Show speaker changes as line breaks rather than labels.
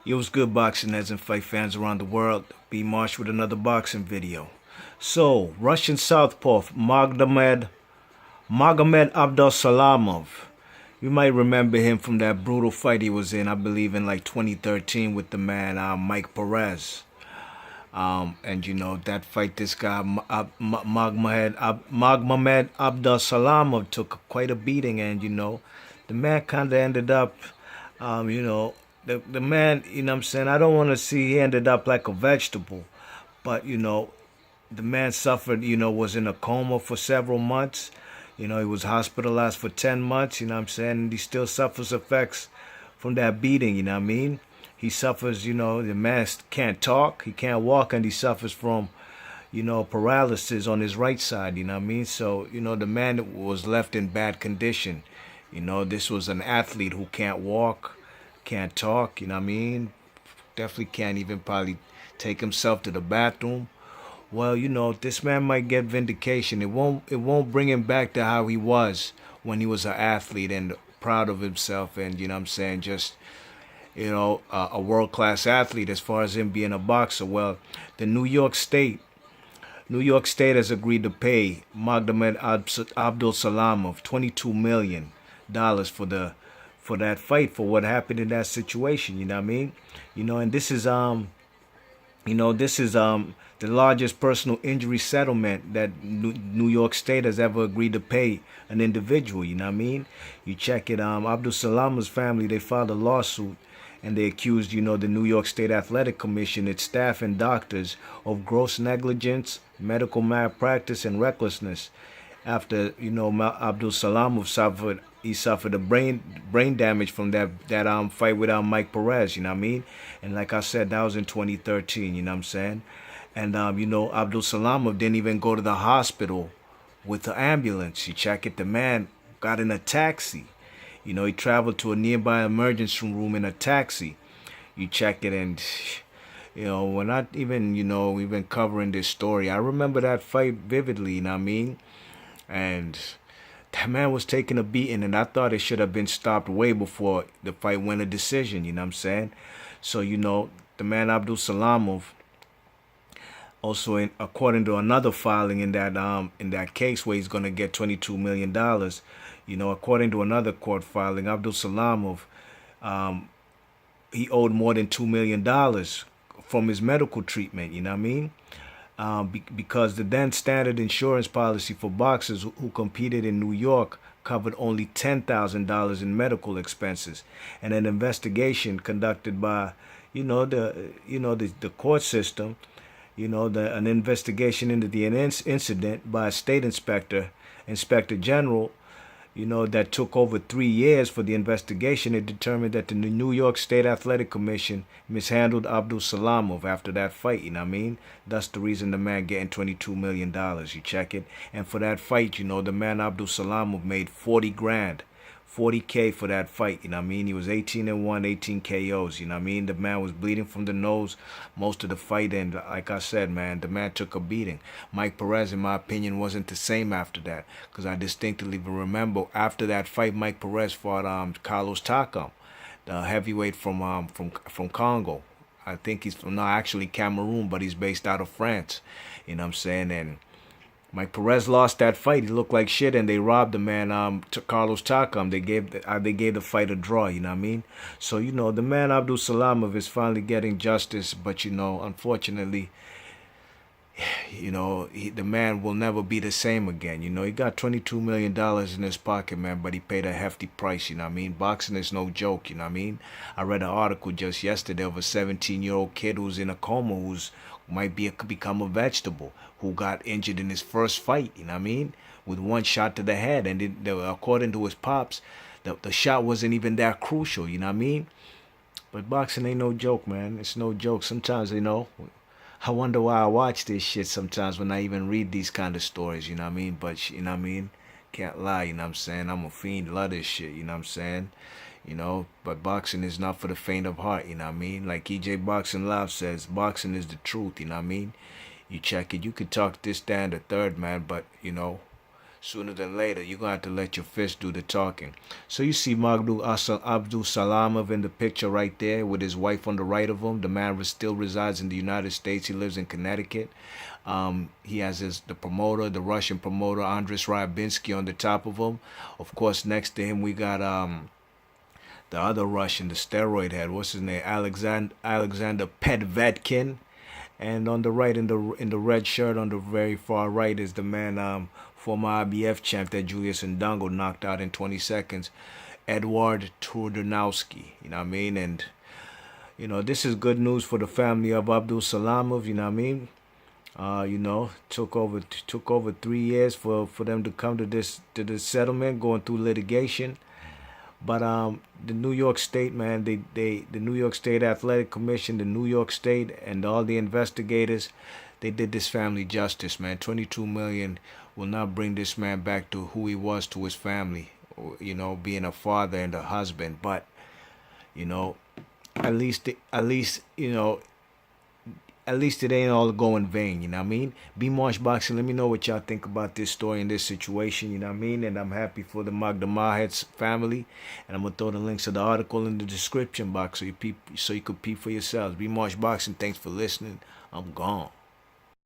Yo, what's good, boxing heads and fight fans around the world? B Marsh with another boxing video. So, Russian southpaw Magomed Abdulsalamov. You might remember him from that brutal fight he was in, I believe, in like 2013 with the man Mike Perez. And you know that fight, this guy Magomed Abdulsalamov took quite a beating, and you know, the man kind of ended up, you know, the man, you know what I'm saying? I don't want to see he ended up like a vegetable, but you know, the man suffered, you know, was in a coma for several months. You know, he was hospitalized for 10 months, you know what I'm saying? And he still suffers effects from that beating, you know what I mean? He suffers, you know, the man can't talk, he can't walk, and he suffers from, you know, paralysis on his right side, you know what I mean? So, you know, the man was left in bad condition. You know, this was an athlete who can't walk, can't talk, you know what I mean? Definitely can't even probably take himself to the bathroom. Well, you know, this man might get vindication. It won't bring him back to how he was when he was an athlete and proud of himself, and you know what I'm saying, just you know, a world-class athlete as far as him being a boxer. Well, the New York State has agreed to pay Magomed Abdulsalamov $22 million for that fight, for what happened in that situation. You know what I mean? You know, and this is the largest personal injury settlement that New York State has ever agreed to pay an individual. You know what I mean? You check it. Abdul Salaam's family, they filed a lawsuit, and they accused, you know, the New York State Athletic Commission, its staff and doctors, of gross negligence, medical malpractice, and recklessness. After you know, Abdul Salamov suffered a brain damage from that fight with Mike Perez. You know what I mean? And like I said, that was in 2013. You know what I'm saying? And you know, Abdul Salamov didn't even go to the hospital with the ambulance. You check it, the man got in a taxi. You know, he traveled to a nearby emergency room in a taxi. You check it, and you know, we're not even, you know, we've been covering this story. I remember that fight vividly, you know what I mean? And that man was taking a beating, and I thought it should have been stopped way before the fight went a decision, you know what I'm saying? So, you know, the man Abdul Salamov, also, according to another filing in that case where he's going to get $22 million, you know, according to another court filing, Abdul Salamov, he owed more than $2 million from his medical treatment. You know what I mean? Because the then standard insurance policy for boxers who competed in New York covered only $10,000 in medical expenses, and an investigation conducted by, the court system, an investigation into the incident by a state inspector general, that took over 3 years for the investigation. It determined that the New York State Athletic Commission mishandled Abdul Salamov after that fight, you know what I mean? That's the reason the man getting $22 million, you check it. And for that fight, the man Abdul Salamov made 40 grand. 40K for that fight, you know what I mean? He was 18-1, 18 KOs, you know what I mean? The man was bleeding from the nose most of the fight, and like I said, man, the man took a beating. Mike Perez, in my opinion, wasn't the same after that, because I distinctly remember after that fight, Mike Perez fought Carlos Takam, the heavyweight from Congo. I think he's from, no, actually Cameroon, but he's based out of France, you know what I'm saying? And Mike Perez lost that fight. He looked like shit, and they robbed the man, Carlos Takam. They gave the fight a draw. You know what I mean? So the man Abdul Salamov is finally getting justice, but unfortunately, the man will never be the same again. He got $22 million in his pocket, man, but he paid a hefty price. You know what I mean? Boxing is no joke. You know what I mean? I read an article just yesterday of a 17-year-old kid who's in a coma, who's might become a vegetable, who got injured in his first fight, you know what I mean, with one shot to the head. And according to his pops, the shot wasn't even that crucial, you know what I mean? But boxing ain't no joke, man. It's no joke. Sometimes, I wonder why I watch this shit sometimes when I even read these kind of stories, you know what I mean? But, you know what I mean? Can't lie, you know what I'm saying? I'm a fiend, love this shit, you know what I'm saying? But boxing is not for the faint of heart, you know what I mean? Like EJ Boxing Live says, boxing is the truth, you know what I mean? You check it, you could talk this, that, and the third, man, but, sooner than later, you're gonna have to let your fist do the talking. So you see Abdulsalamov in the picture right there with his wife on the right of him. The man still resides in the United States. He lives in Connecticut. He has the promoter, the Russian promoter, Andres Ryabinsky, on the top of him. Of course, next to him we got the other Russian, the steroid head. What's his name? Alexander Pedvedkin. And on the right, in the red shirt, on the very far right, is the man, former IBF champ that Julius Ndongo knocked out in 20 seconds, Edward Turdanowski. You know what I mean? And this is good news for the family of Abdulsalamov. You know what I mean? Took over 3 years for them to come to this settlement, going through litigation. But the New York State, man, the New York State Athletic Commission, the New York State, and all the investigators, they did this family justice, man. 22 million will not bring this man back to who he was to his family, being a father and a husband. But at least it ain't all go in vain, you know what I mean? Be Marsh Boxing, let me know what y'all think about this story and this situation, you know what I mean? And I'm happy for the Magomed family. And I'm going to throw the links to the article in the description box so you could peep for yourselves. Be Marsh Boxing, thanks for listening. I'm gone.